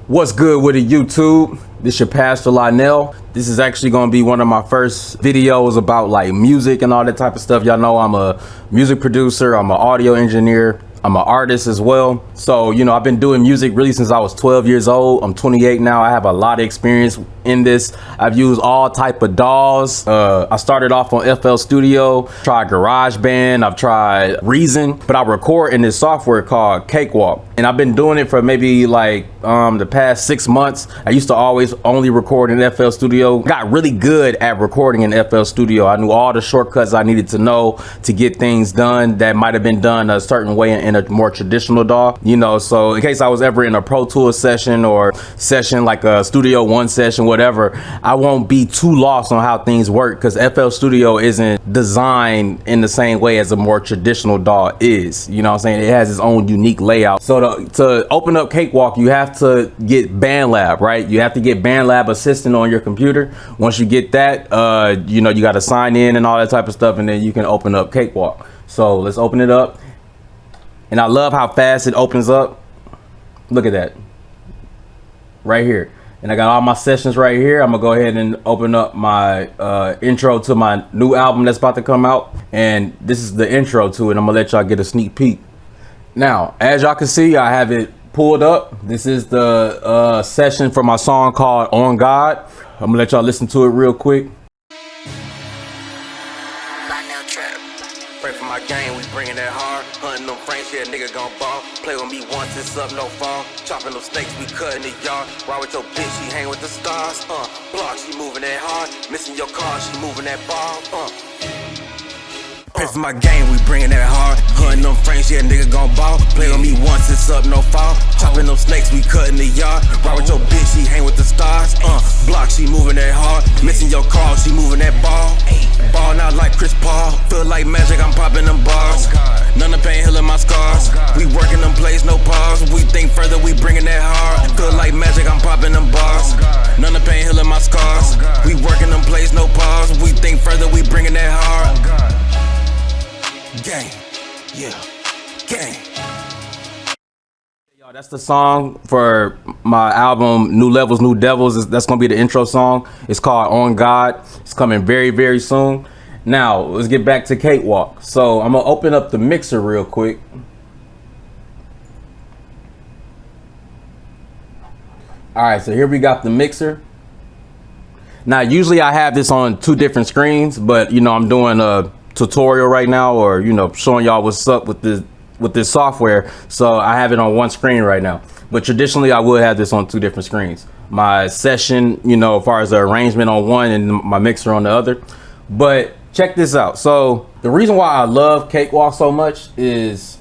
What's good with it, YouTube? This your pastor Lionel. This is actually going to be one of my first videos about like music and all that type of stuff. Y'all know I'm a music producer, I'm an audio engineer, I'm an artist as well. So, you know, I've been doing music really since I was 12 years old. I'm 28 now. I have a lot of experience in this. I've used all type of DAWs. I started off on FL Studio, tried GarageBand, I've tried Reason, but I record in this software called Cakewalk. And I've been doing it for maybe like the past 6 months. I used to always only record in FL Studio. Got really good at recording in FL Studio. I knew all the shortcuts I needed to know to get things done that might have been done a certain way in a more traditional DAW, you know. So in case I was ever in a Pro Tools session or session like a Studio One session, whatever, I won't be too lost on how things work because FL Studio isn't designed in the same way as a more traditional DAW is. You know what I'm saying? It has its own unique layout. So to open up Cakewalk, you have to get BandLab, right? You have to get BandLab Assistant on your computer. Once you get that, you know, you got to sign in and all that type of stuff, and then you can open up Cakewalk. So let's open it up. And I love how fast it opens up. Look at that right here. And I got all my sessions right here. I'm gonna go ahead and open up my intro to my new album that's about to come out. And this is the intro to it. I'm gonna let y'all get a sneak peek. Now, as y'all can see, I have it pulled up. This is the session for my song called On God. I'm gonna let y'all listen to it real quick. Pray for my game, we bringing that hard. Hunting them Franks, yeah, nigga gon' ball. Play with me once, it's up, no fall. Chopping them steaks, we cutting the yard. Ride with your bitch, she hang with the stars. Block, she moving that hard. Missing your car, she moving that ball. Pray for my game, we bringing that hard. Hunting them Franks, yeah, nigga gon' ball. Play with me once, it's up, no fall. Chopping them snakes, we cutting the yard. Ride with your bitch, she hang with the stars. Block, she moving that hard. Missing your car, she moving that ball. Ball out like Chris Paul. Feel like magic, I'm popping them bars. None of pain healing my scars. We working them plays, no pause. We think further, we bringing that hard. Feel like magic, I'm popping them bars. None of pain healing my scars. We working them plays, no pause. We think further, we bringing that hard. Gang, yeah, gang. Y'all, that's the song for my album New Levels, New Devils. That's gonna be the intro song. It's called On God. It's coming very, very soon. Now, let's get back to Cakewalk. So I'm gonna open up the mixer real quick. All right, so here we got the mixer. Now, usually I have this on 2 different screens, but you know, I'm doing a tutorial right now, or you know, showing y'all what's up with this software. So I have it on 1 screen right now. But traditionally, I would have this on 2 different screens. My session, you know, as far as the arrangement on one and my mixer on the other. But check this out. So the reason why I love Cakewalk so much is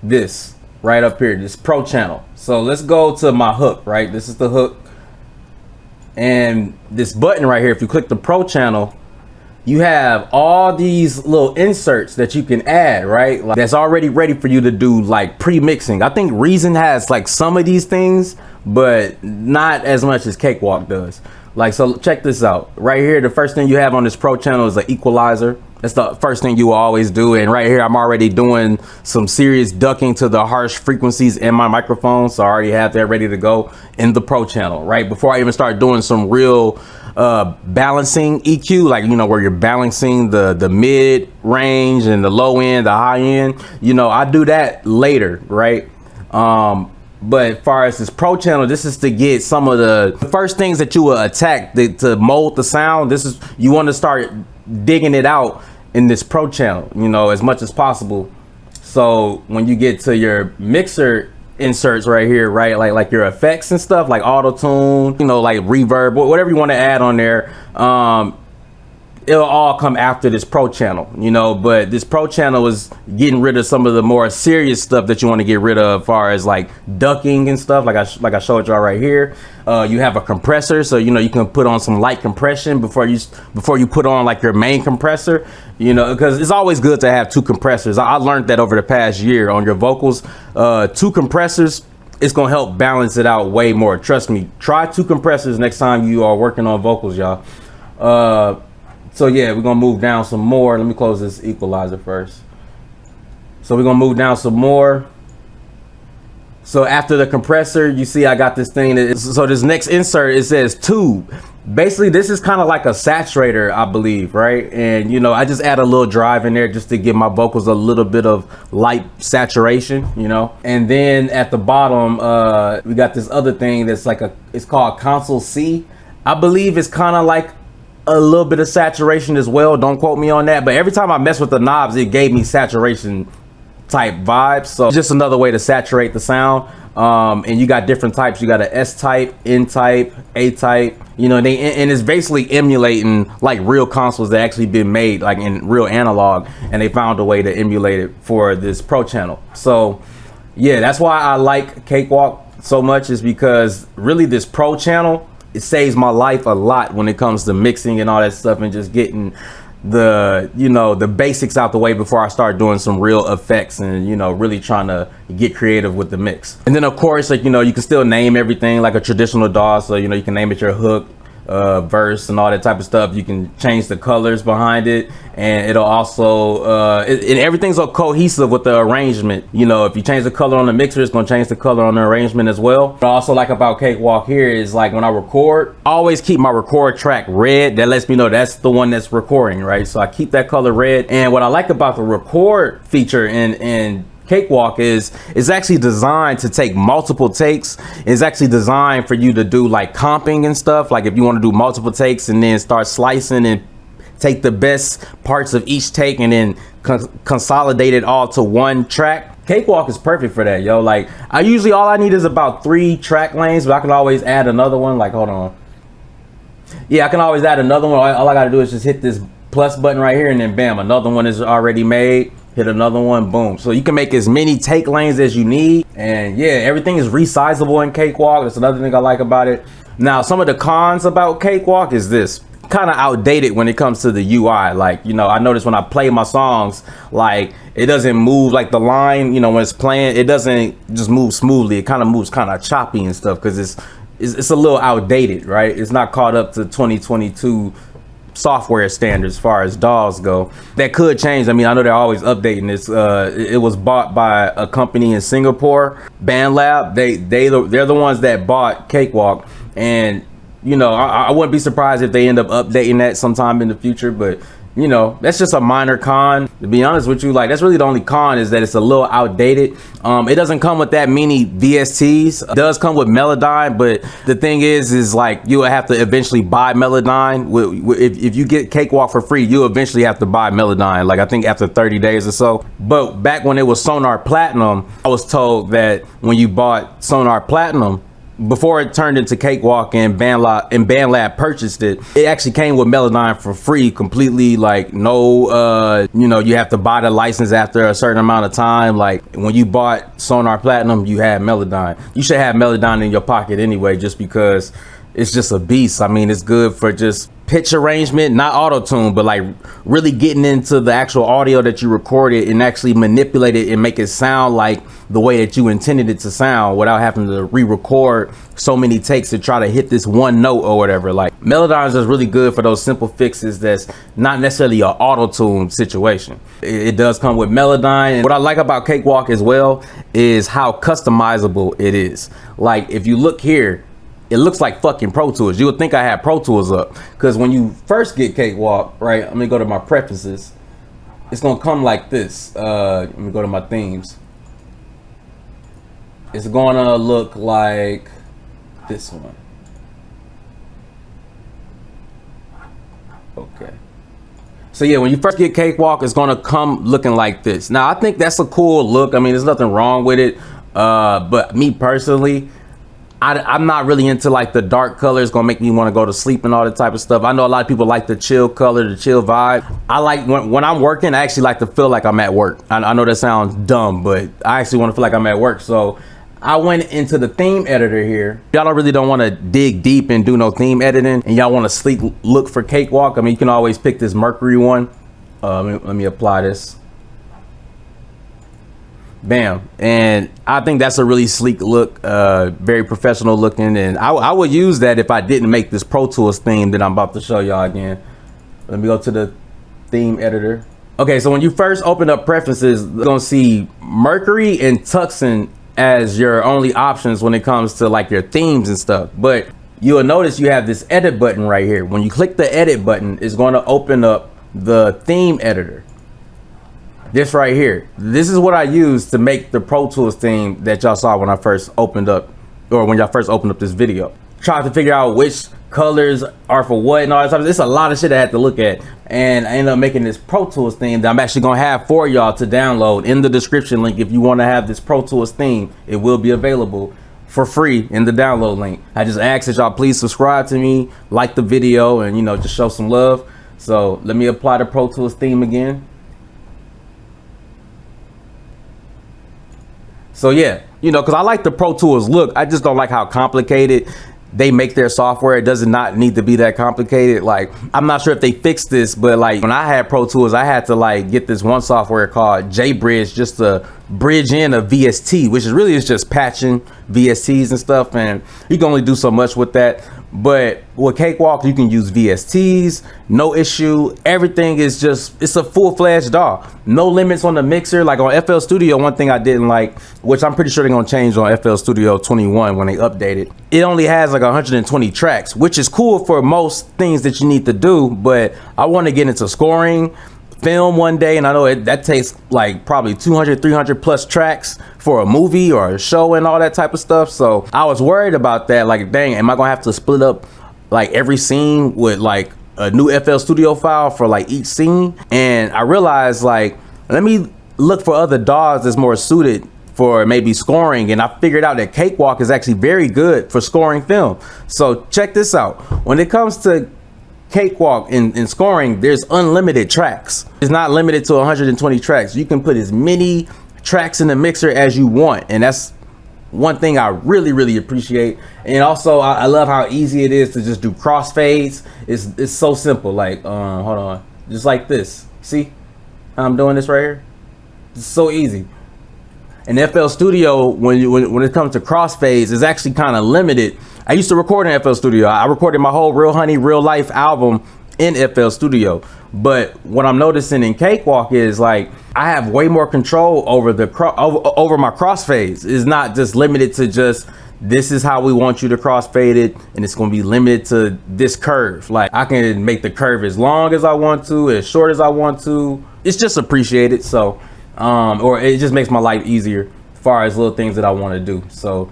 this right up here, this Pro channel. So let's go to my hook, right? This is the hook. And this button right here, if you click the Pro channel, you have all these little inserts that you can add, right? Like, that's already ready for you to do like pre-mixing. I think Reason has like some of these things, but not as much as Cakewalk does. Like, so check this out. Right here, the first thing you have on this Pro channel is an Equalizer. That's the first thing you will always do. And right here, I'm already doing some serious ducking to the harsh frequencies in my microphone. So I already have that ready to go in the Pro channel, right? Before I even start doing some real balancing EQ, like, you know, where you're balancing the mid range and the low end, the high end, you know, I do that later, right? But as far as this Pro channel, this is to get some of the first things that you will attack to mold the sound. This is, you want to start digging it out in this Pro channel, you know, as much as possible. So when you get to your mixer inserts right here, right, like your effects and stuff, like auto tune, you know, like reverb, whatever you want to add on there, it'll all come after this Pro channel, you know. But this Pro channel is getting rid of some of the more serious stuff that you want to get rid of, as far as like ducking and stuff, like I showed y'all right here. You have a compressor, so you know you can put on some light compression before you put on like your main compressor, you know, because it's always good to have 2 compressors. I learned that over the past year on your vocals. 2 compressors, it's gonna help balance it out way more. Trust me. Try 2 compressors next time you are working on vocals, y'all. So yeah, we're gonna move down some more. Let me close this Equalizer first. So we're gonna move down some more. So after the compressor, you see I got this thing that is, so this next insert, it says tube. Basically, this is kind of like a saturator, I believe, right? And you know, I just add a little drive in there just to give my vocals a little bit of light saturation, you know. And then at the bottom, we got this other thing that's like it's called console C. I believe it's kind of like a little bit of saturation as well. Don't quote me on that, but every time I mess with the knobs, it gave me saturation type vibes. So just another way to saturate the sound. And you got different types. You got a S type, N type, A type, you know, and it's basically emulating like real consoles that actually been made like in real analog, and they found a way to emulate it for this Pro channel. So yeah, that's why I like Cakewalk so much, is because really this Pro channel, it saves my life a lot when it comes to mixing and all that stuff, and just getting the, you know, the basics out the way before I start doing some real effects and, you know, really trying to get creative with the mix. And then of course, like, you know, you can still name everything like a traditional DAW. So, you know, you can name it your hook, verse, and all that type of stuff. You can change the colors behind it, and it'll also and everything's so cohesive with the arrangement. You know, if you change the color on the mixer, it's going to change the color on the arrangement as well. What I also like about Cakewalk here is like when I record, I always keep my record track red. That lets me know that's the one that's recording, right? So I keep that color red. And what I like about the record feature in Cakewalk is it's actually designed to take multiple takes. It's actually designed for you to do like comping and stuff. Like if you want to do multiple takes and then start slicing and take the best parts of each take and then consolidate it all to one track. Cakewalk is perfect for that, yo. Like all I need is about 3 track lanes, but I can always add another one. Like, hold on. Yeah, I can always add another one. All I got to do is just hit this plus button right here, and then bam, another one is already made. Hit another one, boom. So you can make as many take lanes as you need. And yeah, everything is resizable in Cakewalk. That's another thing I like about it. Now, some of the cons about Cakewalk is this. Kind of outdated when it comes to the UI. Like, you know, I notice when I play my songs, like it doesn't move like the line, you know, when it's playing, it doesn't just move smoothly. It kind of moves kind of choppy and stuff because it's a little outdated, right? It's not caught up to 2022 software standards as far as DAWs go. That could change. I mean, I know they're always updating this. It was bought by a company in Singapore, BandLab. They're the ones that bought Cakewalk, and you know, I wouldn't be surprised if they end up updating that sometime in the future. But you know, that's just a minor con. To be honest with you, like that's really the only con, is that it's a little outdated. It doesn't come with that many VSTs. It does come with Melodyne, but the thing is like you will have to eventually buy Melodyne. If you get Cakewalk for free, you eventually have to buy Melodyne. Like I think after 30 days or so. But back when it was Sonar Platinum, I was told that when you bought Sonar Platinum, before it turned into Cakewalk and BandLab purchased it, it actually came with Melodyne for free, completely, like no, you know, you have to buy the license after a certain amount of time. Like when you bought Sonar Platinum, you had Melodyne. You should have Melodyne in your pocket anyway, just because it's just a beast. I mean, it's good for just pitch arrangement, not auto-tune, but like really getting into the actual audio that you recorded and actually manipulate it and make it sound like the way that you intended it to sound without having to re-record so many takes to try to hit this one note or whatever. Like Melodyne is just really good for those simple fixes that's not necessarily an auto-tune situation. It does come with Melodyne. And what I like about Cakewalk as well is how customizable it is. Like if you look here, it looks like fucking Pro Tools. You would think I had Pro Tools up, because when you first get Cakewalk, right, let me go to my preferences. It's gonna come like this. Let me go to my themes. It's gonna look like this one. Okay. So yeah, when you first get Cakewalk, it's gonna come looking like this. Now I think that's a cool look. I mean, there's nothing wrong with it. But me personally, I'm not really into like the dark color. It's gonna make me want to go to sleep and all that type of stuff. I know a lot of people like the chill color, the chill vibe. I like when I'm working, I actually like to feel like I'm at work. I know that sounds dumb, but I actually want to feel like I'm at work. So I went into the theme editor here. Y'all really don't want to dig deep and do no theme editing, and y'all want a sleek look for Cakewalk. I mean, you can always pick this Mercury one. Let me apply this. Bam. And I think that's a really sleek look, very professional looking, and I would use that if I didn't make this Pro Tools theme that I'm about to show y'all again. Let me go to the theme editor. Okay, so when you first open up preferences, you're gonna see Mercury and Tucson as your only options when it comes to like your themes and stuff. But you'll notice you have this edit button right here. When you click the edit button, it's going to open up the theme editor. This right here. This is what I use to make the Pro Tools theme that y'all saw when I first opened up, or when y'all first opened up this video. Trying to figure out which colors are for what and all that stuff. There's a lot of shit I had to look at, and I ended up making this Pro Tools theme that I'm actually gonna have for y'all to download in the description link. If you want to have this Pro Tools theme, it will be available for free in the download link. I just ask that y'all please subscribe to me, like the video, and you know, just show some love. So let me apply the Pro Tools theme again. So yeah, you know, because I like the Pro Tools look, I just don't like how complicated they make their software. It does not need to be that complicated. Like, I'm not sure if they fixed this, but like when I had Pro Tools, I had to like get this one software called JBridge just to bridge in a VST, which is really is just patching VSTs and stuff, and you can only do so much with that. But with Cakewalk, you can use VSTs, no issue. Everything is just, it's a full-fledged DAW. No limits on the mixer. Like on FL Studio, one thing I didn't like, which I'm pretty sure they're gonna change on FL Studio 21 when they update it. It only has like 120 tracks, which is cool for most things that you need to do, but I want to get into scoring, film one day, and I know that takes like probably 200, 300 plus tracks for a movie or a show and all that type of stuff. So I was worried about that. Like, dang, am I gonna have to split up like every scene with like a new FL Studio file for like each scene? And I realized, like, let me look for other DAWs that's more suited for maybe scoring, and I figured out that Cakewalk is actually very good for scoring film. So check this out. When it comes to Cakewalk in scoring, there's unlimited tracks. It's not limited to 120 tracks. You can put as many tracks in the mixer as you want, and that's one thing I really appreciate. And also I love how easy it is to just do crossfades. It's so simple. Like hold on, just like this. See how I'm doing this right here? It's so easy. In FL Studio, when it comes to crossfades, it's actually kind of limited. I used to record in FL Studio. I recorded my whole Real Honey Real Life album in FL Studio. But what I'm noticing in Cakewalk is like I have way more control over the over my crossfades. It's not just limited to just this is how we want you to crossfade it, and it's going to be limited to this curve. Like I can make the curve as long as I want to, as short as I want to. It's just appreciated. So or it just makes my life easier as far as little things that I want to do. So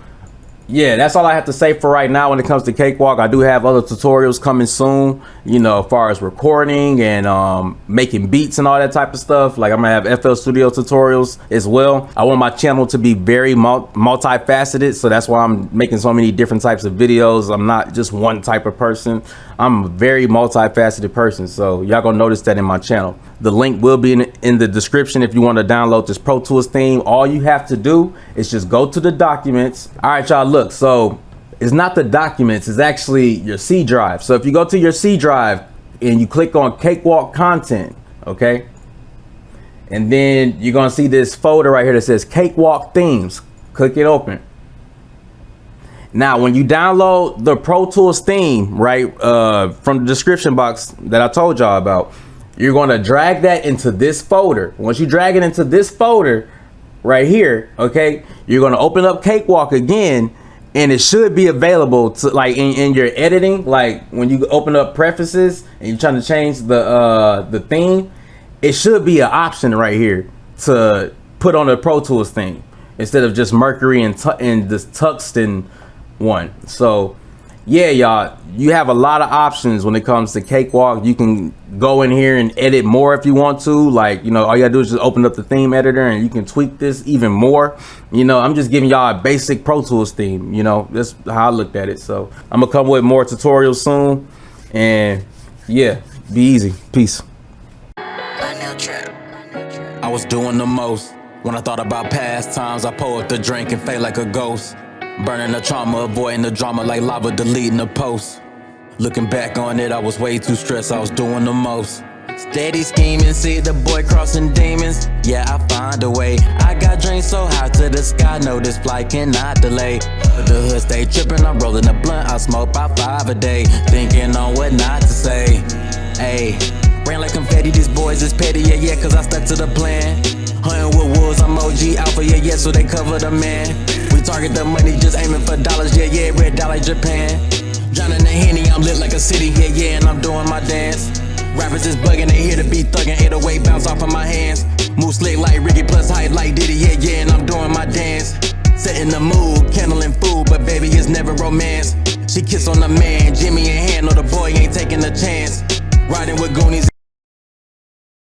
yeah, that's all I have to say for right now when it comes to Cakewalk. I do have other tutorials coming soon, you know, as far as recording and making beats and all that type of stuff. Like I'm gonna have FL Studio tutorials as well. I want my channel to be very multifaceted, so that's why I'm making so many different types of videos. I'm not just one type of person. I'm a very multifaceted person, so y'all gonna notice that in my channel. The link will be in the description if you want to download this Pro Tools theme. All you have to do is just go to the documents. All right, y'all, look, so it's not the documents, it's actually your C drive. So if you go to your C drive and you click on Cakewalk content, okay, and then you're gonna see this folder right here that says Cakewalk themes. Click it open. Now, when you download the Pro Tools theme, right, from the description box that I told y'all about, you're going to drag that into this folder. Once you drag it into this folder right here, okay, you're going to open up Cakewalk again, and it should be available to like in your editing. Like when you open up preferences and you're trying to change the theme, it should be an option right here to put on the Pro Tools theme instead of just Mercury and this Tungsten one. So yeah, y'all, you have a lot of options when it comes to Cakewalk. You can go in here and edit more if you want to. Like, you know, all you gotta do is just open up the theme editor and you can tweak this even more. You know, I'm just giving y'all a basic Pro Tools theme. You know, that's how I looked at it. So I'm gonna come with more tutorials soon, and yeah, be easy. Peace. I was doing the most when I thought about past times. I pour up the drink and fade like a ghost. Burning the trauma, avoiding the drama like lava, deleting the post. Looking back on it, I was way too stressed, I was doing the most. Steady scheming, see the boy crossing demons. Yeah, I find a way. I got dreams so high to the sky, know this flight cannot delay. The hood stay tripping, I'm rolling a blunt, I smoke about 5 a day. Thinking on what not to say. Ayy, ran like confetti, these boys is petty, yeah, cause I stuck to the plan. Hunting with wolves, I'm OG Alpha, yeah, so they cover the man. we target the money, just aiming for dollars, yeah, yeah, red dot like Japan. Drowning the Henny, I'm lit like a city, yeah, yeah, and I'm doing my dance. Rappers is bugging, they here to be thugging, 808 bounce off of my hands. Move slick like Ricky plus hype like Diddy, yeah, yeah, and I'm doing my dance. Setting the mood, candle and food, but baby, it's never romance. She kiss on the man, Jimmy in hand, no the boy ain't taking a chance. Riding with Goonies